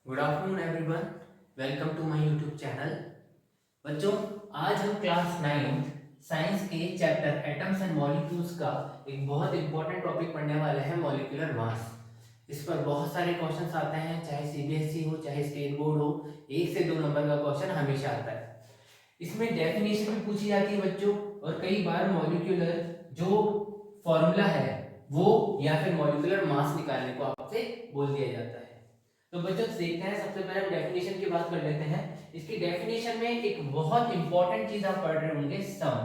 Good afternoon everyone, welcome to my YouTube channel. बच्चों, आज हम क्लास 9 साइंस के चैप्टर एटम्स एंड मॉलिक्यूल्स का एक बहुत इंपॉर्टेंट टॉपिक पढ़ने वाले हैं, मॉलिक्यूलर मास। इस पर बहुत सारे क्वेश्चंस आते हैं, चाहे सीबीएसई हो चाहे स्टेट बोर्ड हो, 1 से 2 नंबर का क्वेश्चन हमेशा आता है। इसमें डेफिनेशन भी पूछी जाती है बच्चों, और कई बार मॉलिक्यूलर जो फॉर्मूला है वो या फिर मॉलिक्यूलर मास निकालने को आपसे बोल दिया जाता है। तो बच्चों देखते हैं, सबसे पहले हम डेफिनेशन की बात कर लेते हैं। इसकी डेफिनेशन में एक बहुत इंपॉर्टेंट चीज आप पढ़ रहे होंगे, सम।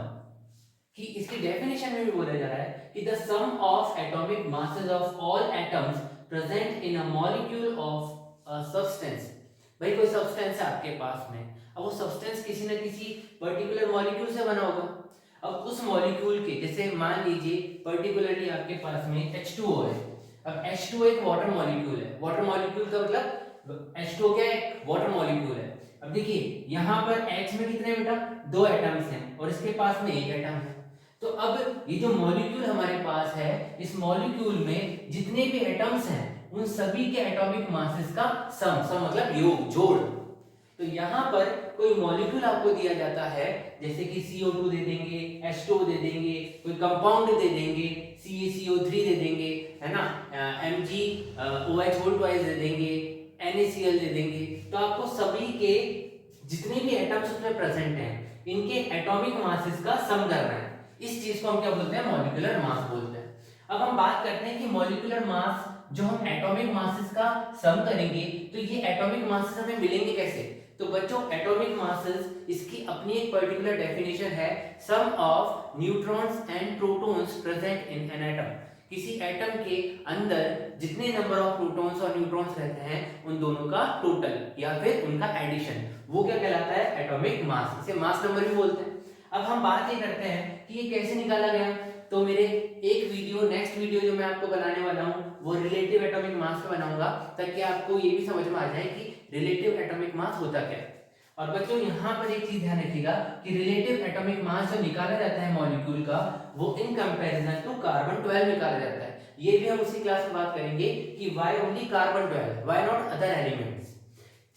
कि इसकी डेफिनेशन में भी बोला जा रहा है कि the sum of atomic masses of all atoms present in a molecule of a substance. भाई कोई सब्सटेंस है आपके पास में, अब वो सब्सटेंस किसी न किसी पर्टिकुलर मॉलिक्यूल से बना होगा। अब उस मॉलिक्यूल के, जैसे मान लीजिए पर्टिकुलरली आपके पास में H2O है। अब H2O एक वाटर मॉलिक्यूल है। वाटर मॉलिक्यूल का मतलब H2O क्या है? एक वाटर मॉलिक्यूल है। अब देखिए यहाँ पर H में कितने बेटा? 2 एटम्स हैं और इसके पास में 1 एटम है। तो अब ये जो मॉलिक्यूल हमारे पास है, इस मॉलिक्यूल में जितने भी एटम्स हैं उन सभी के एटॉमिक मासेस का सम मतलब योग, जोड़। तो यहाँ पर कोई मॉलिक्यूल आपको दिया जाता है, जैसे कि CO2 दे देंगे, H2O दे देंगे, कोई कंपाउंड दे देंगे, CaCO3 दे देंगे, है ना, MgOH दे देंगे, NaCl दे देंगे। तो आपको सभी के जितने भी एटम्स उसमें प्रेजेंट हैं इनके एटॉमिक मासेस का सम करना है। इस चीज को हम क्या बोलते हैं? मॉलिक्यूलर मास बोलते हैं। अब हम बात करते हैं कि मॉलिक्यूलर मास जो हम एटॉमिक मासेस का सम करेंगे, तो ये एटॉमिक मासेस हमें मिलेंगे कैसे? तो बच्चों, एटॉमिक मासेस इसकी अपनी एक पर्टिकुलर डेफिनेशन है, sum of neutrons and protons present in an atom. किसी एटम के अंदर जितने नंबर ऑफ प्रोटॉन्स और न्यूट्रॉन्स रहते हैं उन दोनों का टोटल या फिर उनका एडिशन, वो क्या कहलाता है? Atomic mass. इसे मास नंबर भी बोलते हैं। अब हम बात ये करते हैं कि ये कैसे निकाला गया। तो मेरे एक वीडियो, नेक्स्ट वीडियो जो मैं आपको बनाने वाला हूँ वो रिलेटिव एटॉमिक मास पे बनाऊंगा, ताकि आपको ये भी समझ में आ जाए कि रिलेटिव एटॉमिक मास होता क्या है। और बच्चों यहाँ पर एक चीज ध्यान रखिएगा कि रिलेटिव एटॉमिक मास जो निकाला जाता है मॉलिक्यूल का, वो इन कंपैरिजन टू कार्बन 12 निकाला जाता है। ये भी हम उसी क्लास में बात करेंगे कि why only carbon 12, why not other elements.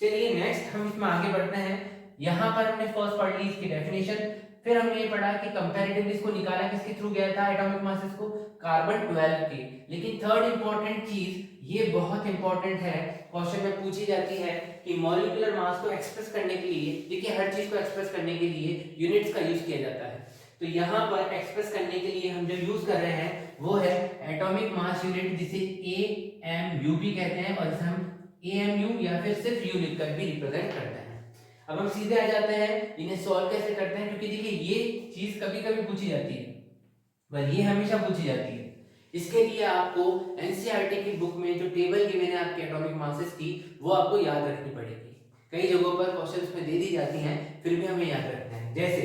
चलिए नेक्स्ट हम इसमें आगे बढ़ते हैं। यहाँ पर हमने फर्स्ट पढ़ ली इसकी डेफिनेशन, फिर हमने ये पढ़ा कि कंपैरेटिवली इसको निकाला किसके थ्रू गया था एटॉमिक मासेस को? कार्बन 12 के। लेकिन थर्ड इंपॉर्टेंट चीज, ये बहुत इंपॉर्टेंट है, क्वेश्चन में पूछी जाती है कि मॉलिक्यूलर मास को एक्सप्रेस करने के लिए, देखिए हर चीज को एक्सप्रेस करने के लिए यूनिट्स का यूज किया जाता है। तो यहाँ पर एक्सप्रेस करने के लिए हम जो यूज कर रहे हैं वो है एटॉमिक मास यूनिट, जिसे AMU भी कहते हैं, और इसे हम AMU या फिर सिर्फ यू लिखकर भी रिप्रेजेंट करते हैं। अब हम सीधे आ जाते हैं इन्हें सॉल्व कैसे करते हैं, क्योंकि देखिए ये चीज कभी कभी पूछी जाती है, पर ये हमेशा पूछी जाती है। इसके लिए आपको एनसीईआरटी की बुक में जो टेबल गिवन है आपके एटॉमिक मासेस की, वो आपको याद रखनी पड़ेगी। कई जगहों पर क्वेश्चंस में दे दी जाती हैं, फिर भी हमें याद रखना है। जैसे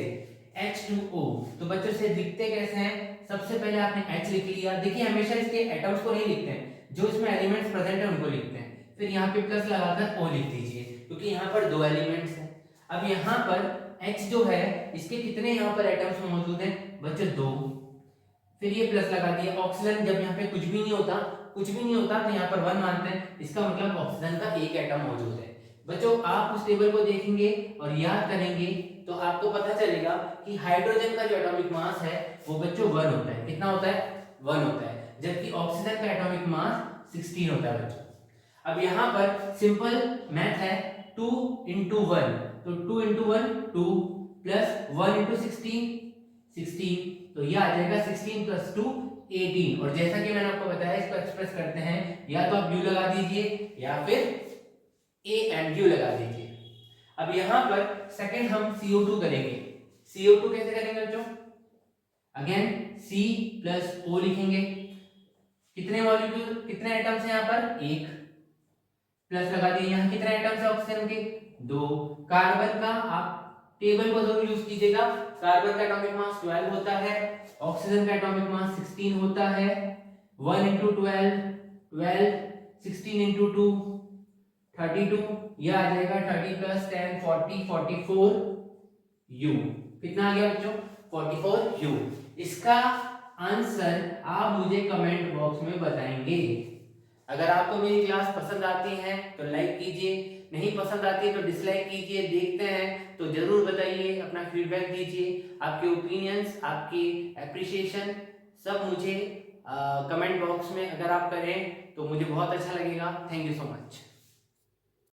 H2O, तो बच्चों से दिखते कैसे हैं? सबसे पहले आपने H लिख लिया। देखिए हमेशा इसके एटम्स को नहीं लिखते हैं, जो इसमें एलिमेंट्स प्रेजेंट है उनको लिखते हैं। फिर यहाँ पे प्लस लगाकर O लिख दीजिए, क्योंकि यहाँ पर 2 एलिमेंट्स हैं। अब यहाँ पर H जो है, इसके कितने यहाँ पर एटम्स मौजूद हैं बच्चों? 2। फिर ये प्लस लगा दिया। ऑक्सीजन जब यहाँ पे कुछ भी नहीं होता, कुछ भी नहीं होता, तो यहाँ पर 1 मानते हैं, इसका मतलब ऑक्सीजन का 1 एटम मौजूद है। बच्चों आप उस टेबल को देखेंगे और याद करेंगे तो आपको पता चलेगा कि हाइड्रोजन का जो एटॉमिक मास है वो बच्चों 1 होता है। कितना होता है? 1 होता है। जबकि ऑक्सीजन का एटॉमिक मास 16 होता है बच्चों। अब यहाँ पर सिंपल मैथ है, 2 into 1, तो 2 into 1 2 प्लस 1 into 16 16, तो ये आ जाएगा 16 plus 2 18। और जैसा कि मैंने आपको बताया, इसको एक्सप्रेस करते हैं या तो आप यू लगा दीजिए या फिर AMU लगा दीजिए। अब यहाँ पर सेकंड हम CO2 करेंगे। CO2 कैसे करेंगे बच्चों? अगेन C प्लस O लिखेंगे। कितने मॉलिक्यूल, कितने एटम्स हैं यहाँ पर? 1, प्लस लगा दिए। यहाँ कितने एटम्स है ऑक्सीजन के? 2। कार्बन का आप टेबल को जरूर यूज कीजिएगा। कार्बन का एटॉमिक मास 12 होता है, ऑक्सीजन का एटॉमिक मास 16 होता है। 1 into 12 12, 16 into 2 32, यह आ जाएगा 30 प्लस 10 40 44 U। कितना आ गया बच्चों? 44 U। इसका आंसर आप मुझे कमेंट बॉक्स में बताएंगे। अगर आपको मेरी क्लास पसंद आती है तो लाइक कीजिए, नहीं पसंद आती है तो डिसलाइक कीजिए। देखते हैं तो जरूर बताइए, अपना फीडबैक दीजिए। आपके ओपिनियंस, आपकी एप्रिसिएशन सब मुझे कमेंट बॉक्स में अगर आप करें तो मुझे बहुत अच्छा लगेगा। Thank you so much.